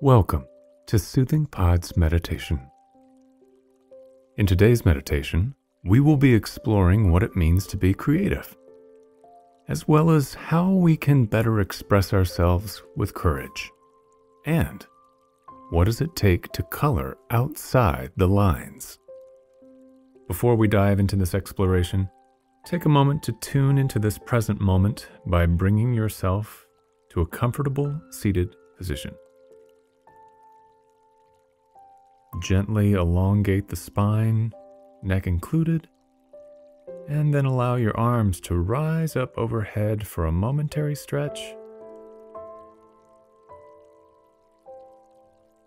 Welcome to Soothing Pod's meditation. In today's meditation, we will be exploring what it means to be creative, as well as how we can better express ourselves with courage, and what does it take to color outside the lines. Before we dive into this exploration, take a moment to tune into this present moment by bringing yourself to a comfortable seated position. Gently elongate the spine, neck included, and then allow your arms to rise up overhead for a momentary stretch,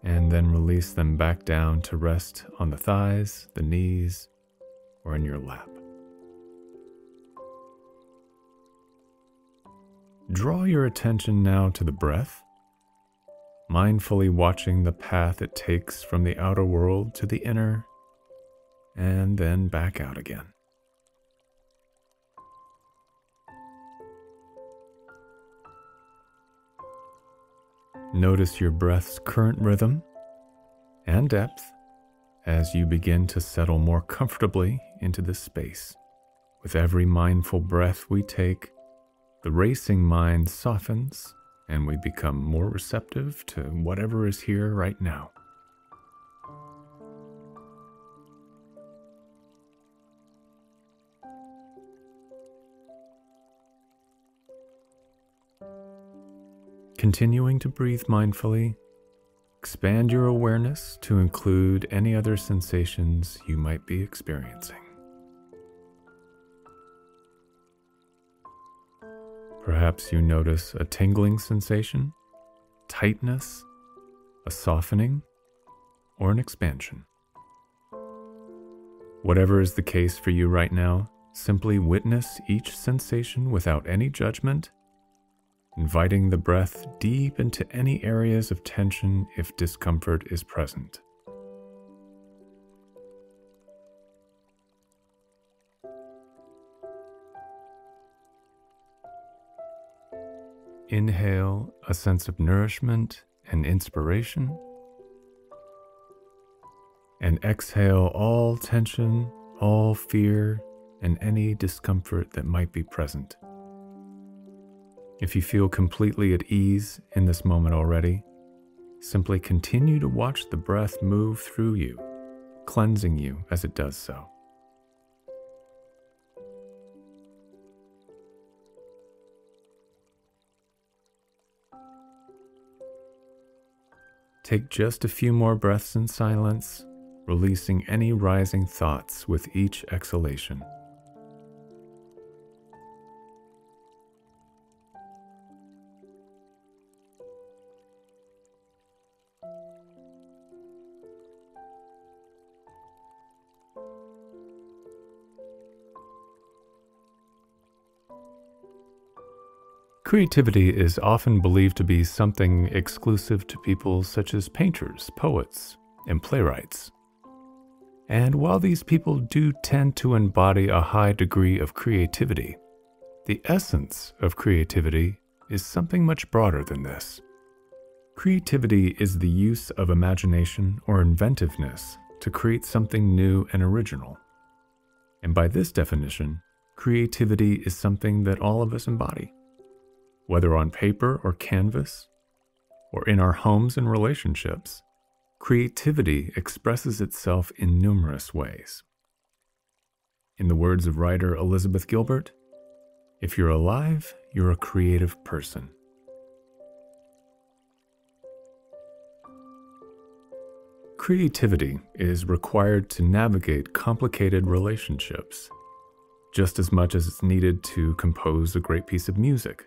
and then release them back down to rest on the thighs, the knees, or in your lap. Draw your attention now to the breath, mindfully watching the path it takes from the outer world to the inner, and then back out again. Notice your breath's current rhythm and depth as you begin to settle more comfortably into this space. With every mindful breath we take, the racing mind softens and we become more receptive to whatever is here right now. Continuing to breathe mindfully, expand your awareness to include any other sensations you might be experiencing. Perhaps you notice a tingling sensation, tightness, a softening, or an expansion. Whatever is the case for you right now, simply witness each sensation without any judgment, inviting the breath deep into any areas of tension if discomfort is present. Inhale a sense of nourishment and inspiration, and exhale all tension, all fear, and any discomfort that might be present. If you feel completely at ease in this moment already, simply continue to watch the breath move through you, cleansing you as it does so. Take just a few more breaths in silence, releasing any rising thoughts with each exhalation. Creativity is often believed to be something exclusive to people such as painters, poets, and playwrights. And while these people do tend to embody a high degree of creativity, the essence of creativity is something much broader than this. Creativity is the use of imagination or inventiveness to create something new and original. And by this definition, creativity is something that all of us embody. Whether on paper or canvas, or in our homes and relationships, creativity expresses itself in numerous ways. In the words of writer Elizabeth Gilbert, if you're alive, you're a creative person. Creativity is required to navigate complicated relationships, just as much as it's needed to compose a great piece of music.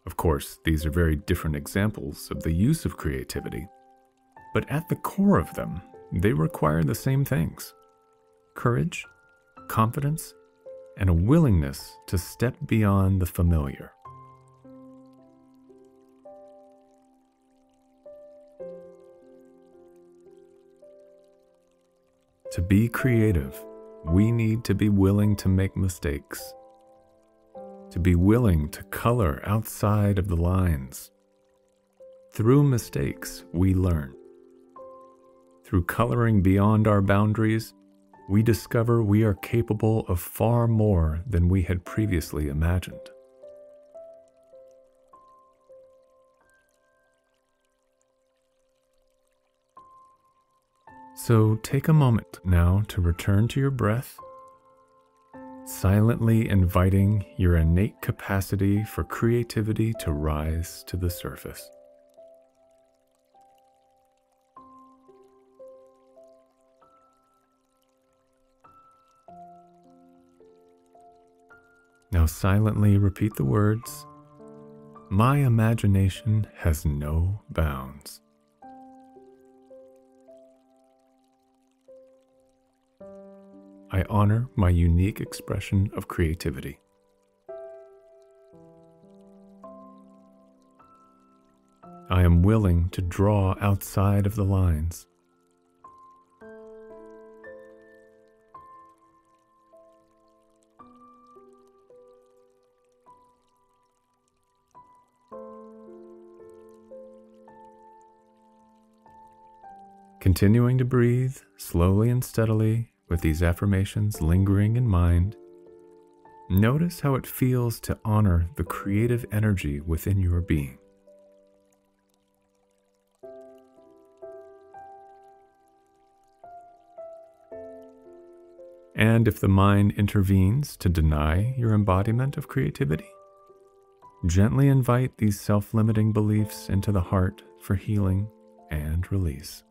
Of course, these are very different examples of the use of creativity, but at the core of them, they require the same things: courage, confidence, and a willingness to step beyond the familiar. To be creative, we need to be willing to make mistakes, to be willing to color outside of the lines, Through mistakes, we learn. Through coloring beyond our boundaries, we discover we are capable of far more than we had previously imagined. So take a moment now to return to your breath, silently inviting your innate capacity for creativity to rise to the surface. Now silently repeat the words, "My imagination has no bounds." I honor my unique expression of creativity. I am willing to draw outside of the lines. Continuing to breathe slowly and steadily with these affirmations lingering in mind, notice how it feels to honor the creative energy within your being. And if the mind intervenes to deny your embodiment of creativity, gently invite these self-limiting beliefs into the heart for healing and release.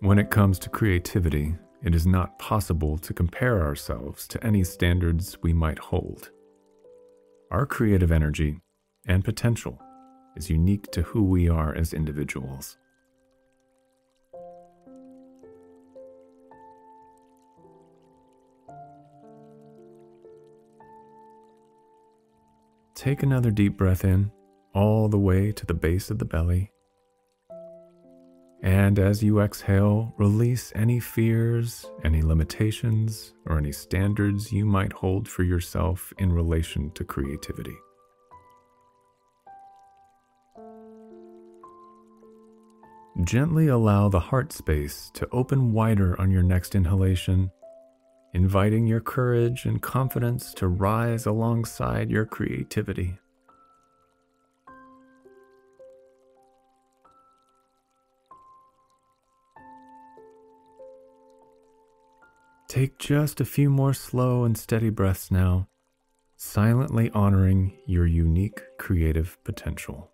When it comes to creativity, it is not possible to compare ourselves to any standards we might hold. Our creative energy and potential is unique to who we are as individuals. Take another deep breath in, all the way to the base of the belly. And as you exhale, release any fears, any limitations, or any standards you might hold for yourself in relation to creativity. Gently allow the heart space to open wider on your next inhalation, inviting your courage and confidence to rise alongside your creativity. Take just a few more slow and steady breaths now, silently honoring your unique creative potential.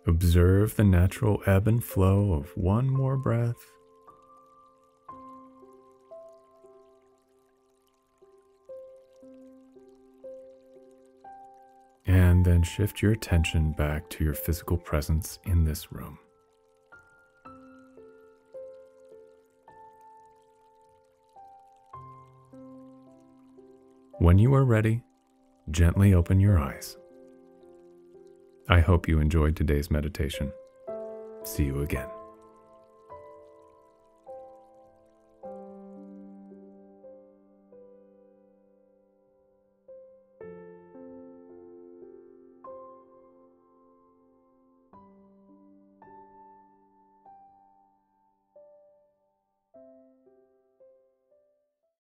Observe the natural ebb and flow of one more breath. And then shift your attention back to your physical presence in this room. When you are ready, gently open your eyes. I hope you enjoyed today's meditation. See you again.